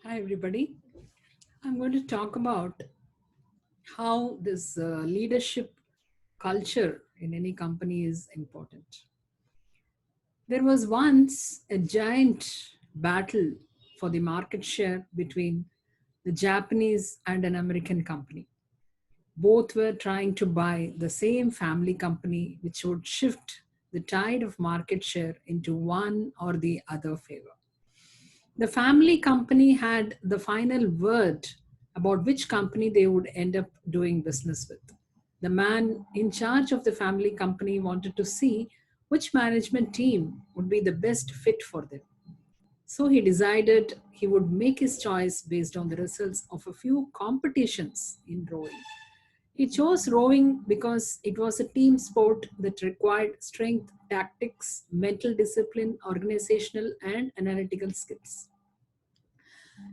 Hi, everybody. I'm going to talk about how this leadership culture in any company is important. There was once a giant battle for the market share between the Japanese and an American company. Both were trying to buy the same family company, which would shift the tide of market share into one or the other favor. The family company had the final word about which company they would end up doing business with. The man in charge of the family company wanted to see which management team would be the best fit for them. So he decided he would make his choice based on the results of a few competitions in rowing. He chose rowing because it was a team sport that required strength, tactics, mental discipline, organizational, and analytical skills.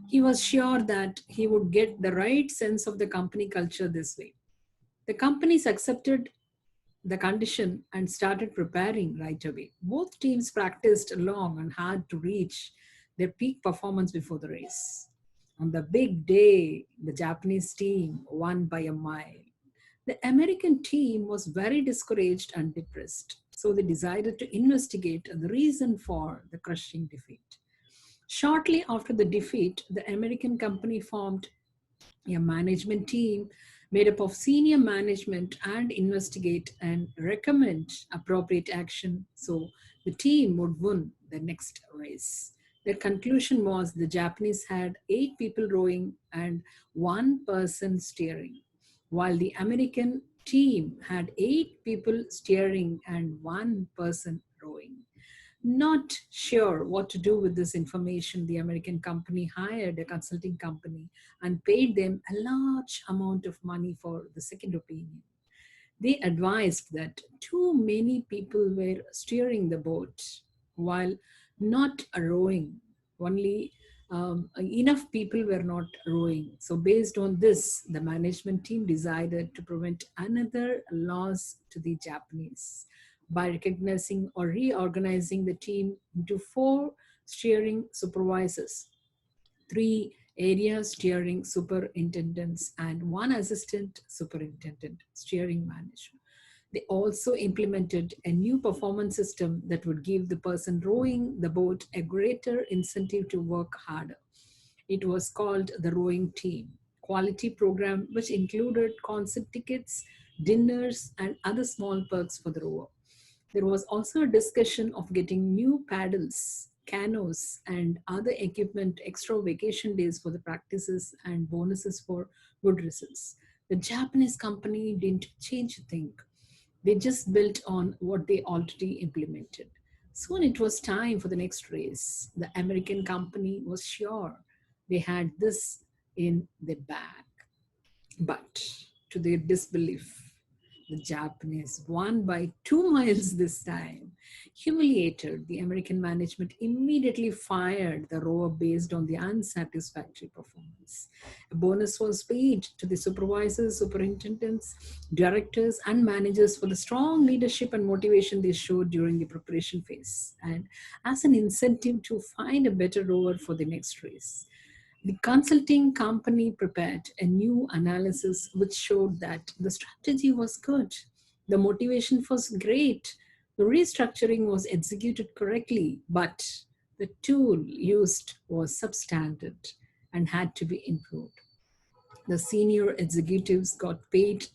He was sure that he would get the right sense of the company culture this way. The companies accepted the condition and started preparing right away. Both teams practiced long and hard to reach their peak performance before the race. On the big day, the Japanese team won by a mile. The American team was very discouraged and depressed, so they decided to investigate the reason for the crushing defeat. Shortly after the defeat, the American company formed a management team made up of senior management and investigate and recommend appropriate action so the team would win the next race. Their conclusion was the Japanese had 8 people rowing and 1 person steering, while the American team had 8 people steering and 1 person rowing. Not sure what to do with this information, the American company hired a consulting company and paid them a large amount of money for the second opinion. They advised that too many people were steering the boat while not rowing. Only enough people were not rowing. So, based on this, the management team decided to prevent another loss to the Japanese by recognizing or reorganizing the team into 4 steering supervisors, 3 area steering superintendents, and 1 assistant superintendent steering manager. They also implemented a new performance system that would give the person rowing the boat a greater incentive to work harder. It was called the Rowing Team Quality Program, which included concert tickets, dinners, and other small perks for the rower. There was also a discussion of getting new paddles, canoes, and other equipment, extra vacation days for the practices, and bonuses for good results. The Japanese company didn't change a thing. They just built on what they already implemented. Soon it was time for the next race. The American company was sure they had this in the bag. But to their disbelief, the Japanese won by 2 miles this time. Humiliated, the American management immediately fired the rower based on the unsatisfactory performance. A bonus was paid to the supervisors, superintendents, directors, and managers for the strong leadership and motivation they showed during the preparation phase, and as an incentive to find a better rower for the next race. The consulting company prepared a new analysis which showed that the strategy was good, the motivation was great, the restructuring was executed correctly, but the tool used was substandard and had to be improved. The senior executives got paid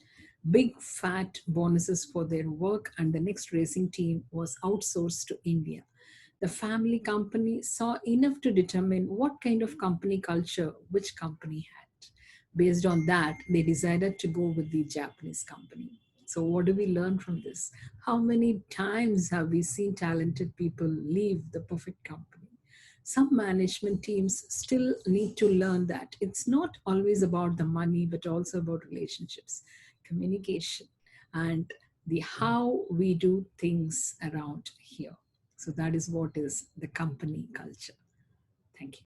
big fat bonuses for their work, and the next racing team was outsourced to India. The family company saw enough to determine what kind of company culture which company had. Based on that, they decided to go with the Japanese company. So, what do we learn from this? How many times have we seen talented people leave the perfect company? Some management teams still need to learn that it's not always about the money, but also about relationships, communication, and the how we do things around here. So that is what is the company culture. Thank you.